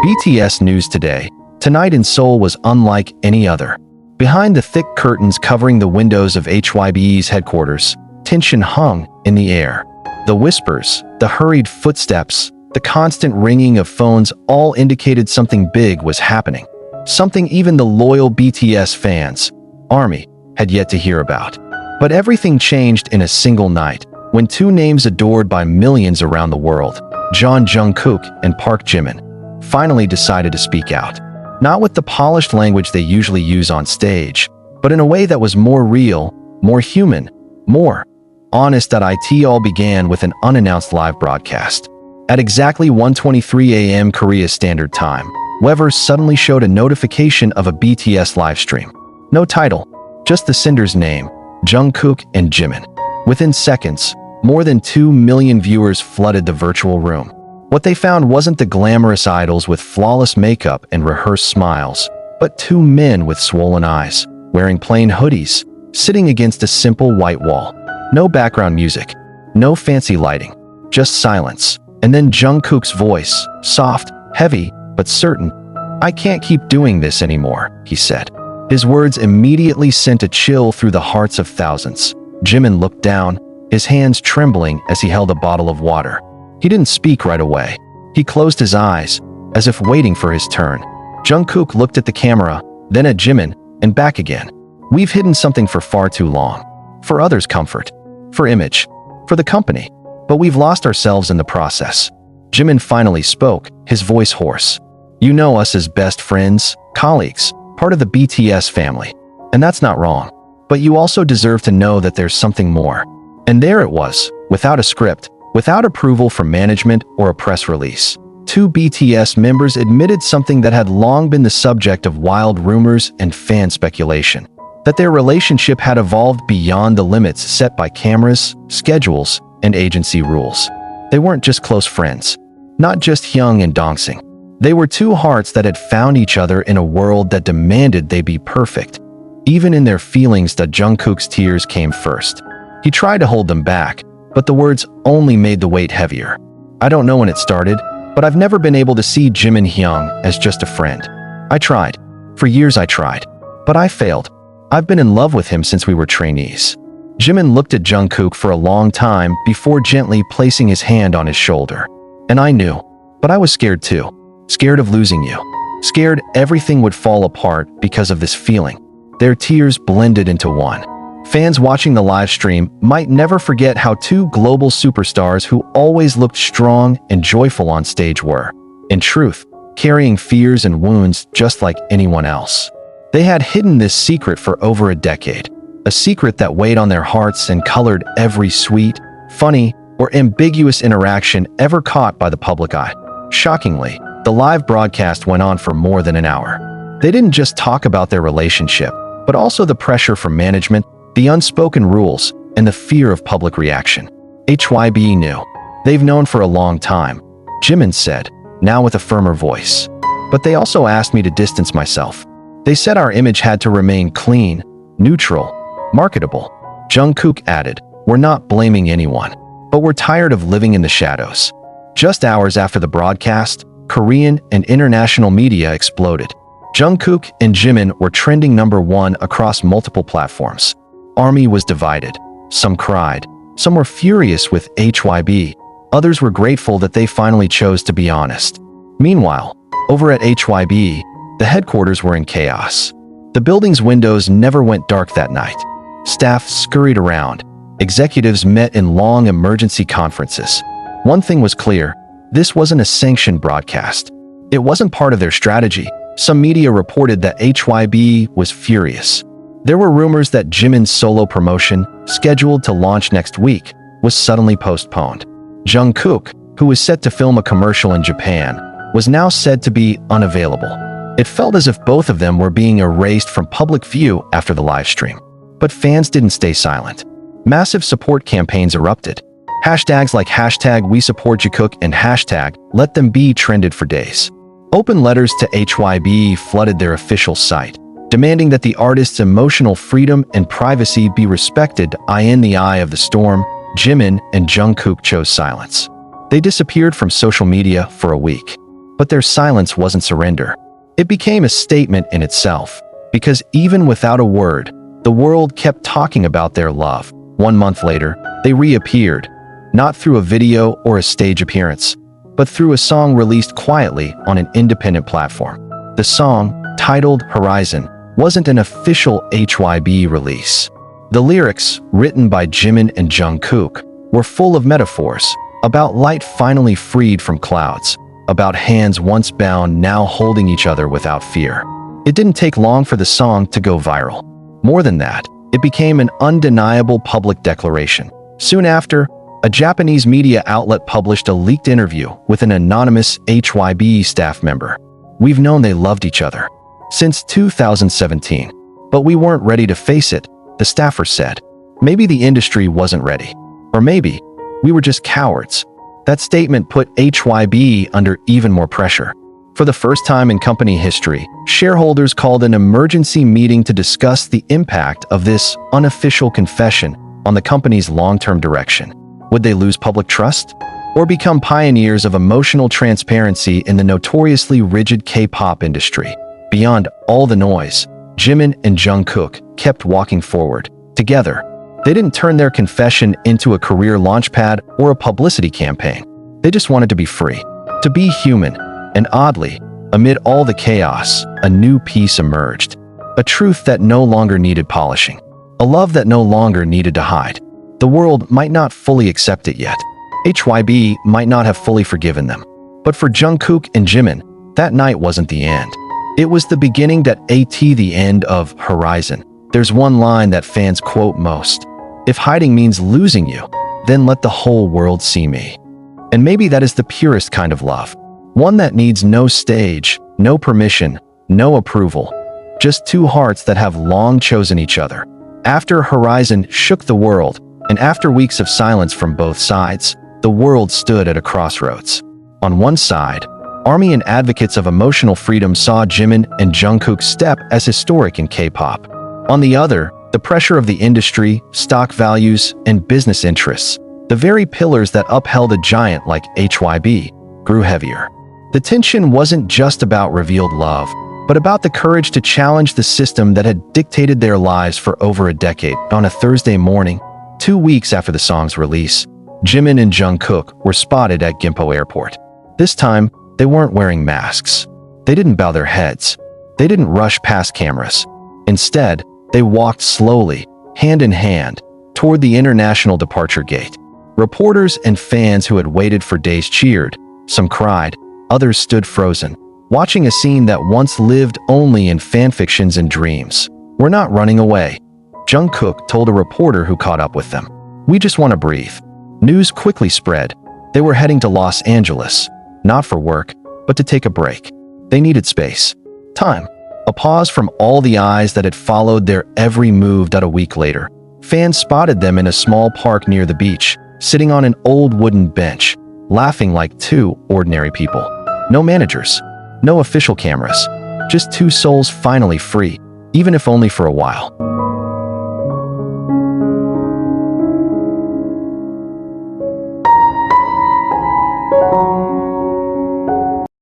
BTS news today. Tonight in Seoul was unlike any other. Behind the thick curtains covering the windows of HYBE's headquarters, tension hung in the air. The whispers, the hurried footsteps, the constant ringing of phones all indicated something big was happening. Something even the loyal BTS fans, ARMY, had yet to hear about. But everything changed in a single night, when two names adored by millions around the world, Jungkook and Park Jimin, finally decided to speak out. Not with the polished language they usually use on stage, but in a way that was more real, more human, more honest. It all began with an unannounced live broadcast. At exactly 1:23 a.m. Korea Standard Time, Wever suddenly showed a notification of a BTS livestream. No title, just the sender's name, Jungkook and Jimin. Within seconds, more than 2 million viewers flooded the virtual room. What they found wasn't the glamorous idols with flawless makeup and rehearsed smiles, but two men with swollen eyes, wearing plain hoodies, sitting against a simple white wall. No background music, no fancy lighting, just silence. And then Jungkook's voice, soft, heavy, but certain. "I can't keep doing this anymore," he said. His words immediately sent a chill through the hearts of thousands. Jimin looked down, his hands trembling as he held a bottle of water. He didn't speak right away. He closed his eyes, as if waiting for his turn. Jungkook looked at the camera, then at Jimin, and back again. "We've hidden something for far too long. For others' comfort. For image. For the company. But we've lost ourselves in the process." Jimin finally spoke, his voice hoarse. "You know us as best friends, colleagues, part of the BTS family. And that's not wrong. But you also deserve to know that there's something more." And there it was, without a script, without approval from management or a press release. Two BTS members admitted something that had long been the subject of wild rumors and fan speculation. That their relationship had evolved beyond the limits set by cameras, schedules, and agency rules. They weren't just close friends. Not just Hyung and Dongsing. They were two hearts that had found each other in a world that demanded they be perfect. Even in their feelings, that Jungkook's tears came first. He tried to hold them back, but the words only made the weight heavier. "I don't know when it started, but I've never been able to see Jimin Hyung as just a friend. I tried. For years I tried. But I failed. I've been in love with him since we were trainees." Jimin looked at Jungkook for a long time before gently placing his hand on his shoulder. "And I knew. But I was scared too. Scared of losing you. Scared everything would fall apart because of this feeling." Their tears blended into one. Fans watching the live stream might never forget how two global superstars who always looked strong and joyful on stage were, in truth, carrying fears and wounds just like anyone else. They had hidden this secret for over a decade, a secret that weighed on their hearts and colored every sweet, funny, or ambiguous interaction ever caught by the public eye. Shockingly, the live broadcast went on for more than an hour. They didn't just talk about their relationship, but also the pressure from management, the unspoken rules, and the fear of public reaction. HYBE knew. "They've known for a long time," Jimin said, now with a firmer voice. "But they also asked me to distance myself. They said our image had to remain clean, neutral, marketable." Jungkook added, "We're not blaming anyone, but we're tired of living in the shadows." Just hours after the broadcast, Korean and international media exploded. Jungkook and Jimin were trending #1 across multiple platforms. ARMY was divided. Some cried. Some were furious with HYBE. Others were grateful that they finally chose to be honest. Meanwhile, over at HYBE, the headquarters were in chaos. The building's windows never went dark that night. Staff scurried around. Executives met in long emergency conferences. One thing was clear. This wasn't a sanctioned broadcast. It wasn't part of their strategy. Some media reported that HYBE was furious. There were rumors that Jimin's solo promotion, scheduled to launch next week, was suddenly postponed. Jungkook, who was set to film a commercial in Japan, was now said to be unavailable. It felt as if both of them were being erased from public view after the live stream. But fans didn't stay silent. Massive support campaigns erupted. Hashtags like #WeSupportJungkook and #LetThemBe trended for days. Open letters to HYBE flooded their official site, demanding that the artist's emotional freedom and privacy be respected. In the eye of the storm, Jimin and Jungkook chose silence. They disappeared from social media for a week. But their silence wasn't surrender. It became a statement in itself, because even without a word, the world kept talking about their love. 1 month later, they reappeared, not through a video or a stage appearance, but through a song released quietly on an independent platform. The song, titled Horizon, wasn't an official HYBE release. The lyrics, written by Jimin and Jungkook, were full of metaphors about light finally freed from clouds, about hands once bound now holding each other without fear. It didn't take long for the song to go viral. More than that, it became an undeniable public declaration. Soon after, a Japanese media outlet published a leaked interview with an anonymous HYBE staff member. "We've known they loved each other since 2017, but we weren't ready to face it," the staffer said. Maybe the industry wasn't ready. Or maybe we were just cowards. That statement put HYBE under even more pressure. For the first time in company history, shareholders called an emergency meeting to discuss the impact of this unofficial confession on the company's long-term direction. Would they lose public trust? Or become pioneers of emotional transparency in the notoriously rigid K-pop industry? Beyond all the noise, Jimin and Jungkook kept walking forward, together. They didn't turn their confession into a career launchpad or a publicity campaign. They just wanted to be free, to be human. And oddly, amid all the chaos, a new piece emerged. A truth that no longer needed polishing. A love that no longer needed to hide. The world might not fully accept it yet. HYBE might not have fully forgiven them. But for Jungkook and Jimin, that night wasn't the end. It was the beginning the end of Horizon. There's one line that fans quote most. "If hiding means losing you, then let the whole world see me." And maybe that is the purest kind of love. One that needs no stage, no permission, no approval. Just two hearts that have long chosen each other. After Horizon shook the world, and after weeks of silence from both sides, the world stood at a crossroads. On one side, army and advocates of emotional freedom saw Jimin and Jungkook's step as historic in K-pop. On the other, the pressure of the industry, stock values, and business interests, the very pillars that upheld a giant like HYBE, grew heavier. The tension wasn't just about revealed love, but about the courage to challenge the system that had dictated their lives for over a decade. On a Thursday morning, 2 weeks after the song's release, Jimin and Jungkook were spotted at Gimpo Airport. This time, they weren't wearing masks. They didn't bow their heads. They didn't rush past cameras. Instead, they walked slowly, hand in hand, toward the international departure gate. Reporters and fans who had waited for days cheered. Some cried, others stood frozen, watching a scene that once lived only in fanfictions and dreams. "We're not running away," Jungkook told a reporter who caught up with them. "We just want to breathe." News quickly spread. They were heading to Los Angeles, not for work, but to take a break. They needed space. Time. A pause from all the eyes that had followed their every move. A week later, fans spotted them in a small park near the beach, sitting on an old wooden bench, laughing like two ordinary people. No managers, no official cameras, just two souls finally free, even if only for a while.